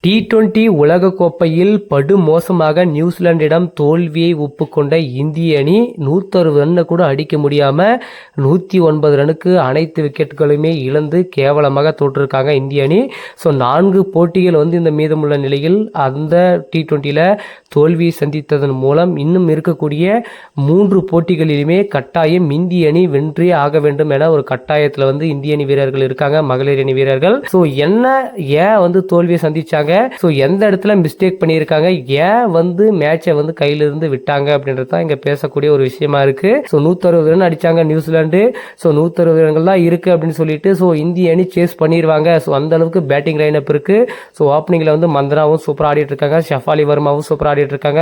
T20 உலகக்கோப்பையில் படுமோசமாக நியூசிலாந்திடம் தோல்வியை ஒப்புக்கொண்ட இந்திய அணி 160 ரன்னை கூட அடிக்க முடியாம 109 ரனுக்கு அனைத்து விக்கெட்டுகளுமே இழந்து கேவலமாக தோற்றிருக்காங்க இந்திய அணி. ஸோ 4 போட்டிகள் இந்த மீதமுள்ள நிலையில் அந்த T20ல தோல்வியை சந்தித்ததன் மூலம் இன்னும் இருக்கக்கூடிய 3 போட்டிகளிலுமே கட்டாயம் இந்திய அணி வென்றே ஆக வேண்டும் என ஒரு கட்டாயத்தில் இந்திய அணி வீரர்கள் இருக்காங்க, மகளிர் அணி வீரர்கள். ஸோ ஏன் தோல்வியை சந்திச்சாங்க, ஸோ எந்த இடத்துல மிஸ்டேக் பண்ணியிருக்காங்க, ஏன் மேட்சை கையிலிருந்து விட்டாங்க அப்படின்றது தான் இங்கே பேசக்கூடிய ஒரு விஷயமா இருக்கு. ஸோ 160 ரன் அடிச்சாங்க நியூசிலாந்து. ஸோ 160 ரன்கள் தான் இருக்கு அப்படின்னு சொல்லிட்டு ஸோ இந்திய அணி சேஸ் பண்ணிடுவாங்க. ஸோ அந்த அளவுக்கு பேட்டிங் லைனப் இருக்கு. ஸோ ஓப்பனிங்ல மந்தனாவும் சூப்பர் ஆடிட்டு இருக்காங்க, ஷஃபாலி வர்மாவும் சூப்பர் ஆடிட்டு இருக்காங்க,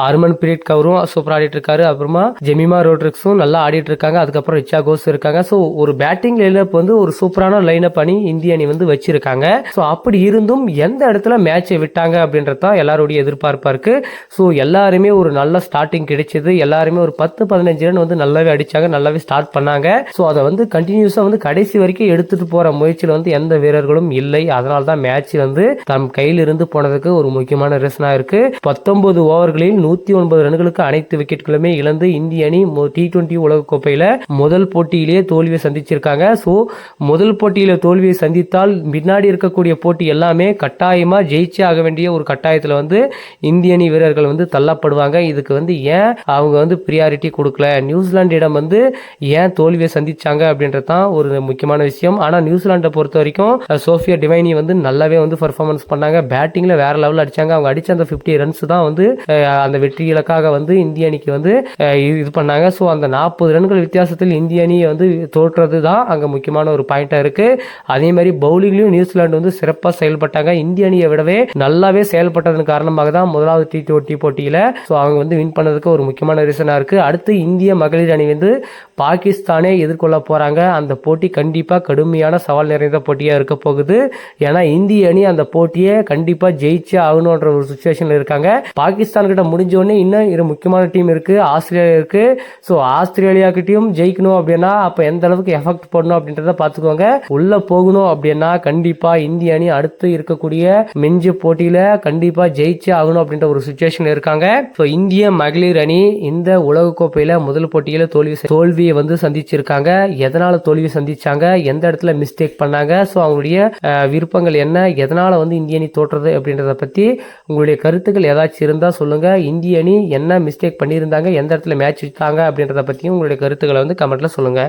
ஹர்மன் பிரீத் கவுரும் சூப்பர் ஆடிட்டு இருக்காரு, அப்புறமா ஜெமிமா ரோட்ரிக்ஸும் நல்லா ஆடிட்டு இருக்காங்க, அதுக்கப்புறம் ரிச்சா கோஸ் இருக்காங்க. ஸோ ஒரு பேட்டிங் லைனப் ஒரு சூப்பரான லைனப் அணி இந்திய அணி வச்சிருக்காங்க. ஸோ அப்படி இருந்தும் எந்த இடத்துல மேட்சை விட்டாங்க அப்படின்றது தான் எல்லாருடைய எதிர்பார்ப்பா இருக்கு. ஸோ எல்லாருமே ஒரு நல்ல ஸ்டார்டிங் கிடைச்சது, எல்லாருமே ஒரு 10-15 ரன் நல்லாவே அடிச்சாங்க, நல்லாவே ஸ்டார்ட் பண்ணாங்க. ஸோ அதை கண்டினியூஸா கடைசி வரைக்கும் எடுத்துட்டு போற முயற்சியில் எந்த வீரர்களும் இல்லை. அதனால தான் மேட்ச் தம் கையில் இருந்து போனதுக்கு ஒரு முக்கியமான ரீசனா இருக்கு. 19 ஓவர்களில் 109 ரன்களுக்கு அனைத்து விக்கெட்டுகளுமே இழந்து இந்திய அணி T20 உலகக்கோப்பையில முதல் போட்டியிலேயே தோல்வியை சந்திச்சிருக்காங்க. ஸோ முதல் போட்டியில தோல்வியை சந்தித்தால் பின்னாடி இருக்கக்கூடிய போட்டி எல்லாமே கட்டாயமா ஜெயிச்சே ஆக வேண்டிய ஒரு கட்டாயத்தில் இந்திய அணி வீரர்கள் தள்ளப்படுவாங்க. இதுக்கு ஏன் அவங்க பிரியாரிட்டி கொடுக்கல, நியூசிலாண்டிடம் ஏன் தோல்வியை சந்திச்சாங்க அப்படின்றது தான் ஒரு முக்கியமான விஷயம். ஆனால் நியூசிலாண்டை பொறுத்த வரைக்கும் சோஃபியா டிவைனி நல்லாவே பர்ஃபார்மன்ஸ் பண்ணாங்க, பேட்டிங்ல வேற லெவலில் அடிச்சாங்க. அவங்க அடிச்ச அந்த 50 ரன்ஸ் தான் அந்த வெற்றி இலக்காக இந்திய அணிக்கு இது பண்ணாங்க. ஸோ அந்த 40 ரன்கள் வித்தியாசத்தில் இந்திய அணி தோற்றது தான் அங்கே முக்கியமான ஒரு பாயிண்டா இருக்கு. அதே மாதிரி பவுலிங்லயும் நியூசிலாந்து சிறப்பாக செயல்பட்டாங்க. இந்திய அணியை விடவே நல்லாவே செயல்பட்டதன் காரணமாக தான் முதலாவது T20 போட்டியில ஸோ அவங்க வின் பண்ணதுக்கு ஒரு முக்கியமான ரீசனா இருக்கு. அடுத்து இந்திய மகளிர் அணி பாகிஸ்தானே எதிர்கொள்ள போறாங்க. அந்த போட்டி கண்டிப்பா கடுமையான சவால் நிறைந்த போட்டியா இருக்க போகுது. ஏன்னா இந்திய அணி அந்த போட்டியை கண்டிப்பா ஜெயிச்சே ஆகணும்ன்ற ஒரு சுச்சுவேஷன்ல இருக்காங்க. பாகிஸ்தான் கிட்ட முடிஞ்ச உடனே இன்னும் இரு முக்கியமான டீம் இருக்கு, ஆஸ்திரேலியா இருக்கு. ஸோ ஆஸ்திரேலியா கிட்டையும் ஜெயிக்கணும் அப்படின்னா அப்ப எந்த அளவுக்கு எஃபெக்ட் போடணும் அப்படின்றத பாத்துக்கோங்க. உள்ள போகணும் அப்படின்னா கண்டிப்பா இந்திய அணி அடுத்து இருக்கக்கூடிய மிஞ்சு போட்டியில கண்டிப்பா ஜெயிச்சே ஆகணும் அப்படின்ற ஒரு சுச்சுவேஷன் இருக்காங்க. ஸோ இந்திய மகளிர் அணி இந்த உலகக்கோப்பையில முதல் போட்டியில தோல்வியை சந்திச்சிருக்காங்க. எதனால தோல்வி சந்திச்சாங்க, எந்த இடத்துல மிஸ்டேக் பண்ணாங்க, ஸோ அவங்களுடைய விருப்பங்கள் என்ன, எதனால இந்திய அணி தோற்றது அப்படின்றத பத்தி உங்களுடைய கருத்துக்கள் ஏதாச்சும் இருந்தா சொல்லுங்க. இந்திய அணி என்ன மிஸ்டேக் பண்ணியிருந்தாங்க, எந்த இடத்துல மேட்ச் வச்சாங்க அப்படின்றத பத்தியும் உங்களுடைய கருத்துக்களை கமெண்ட்ல சொல்லுங்க.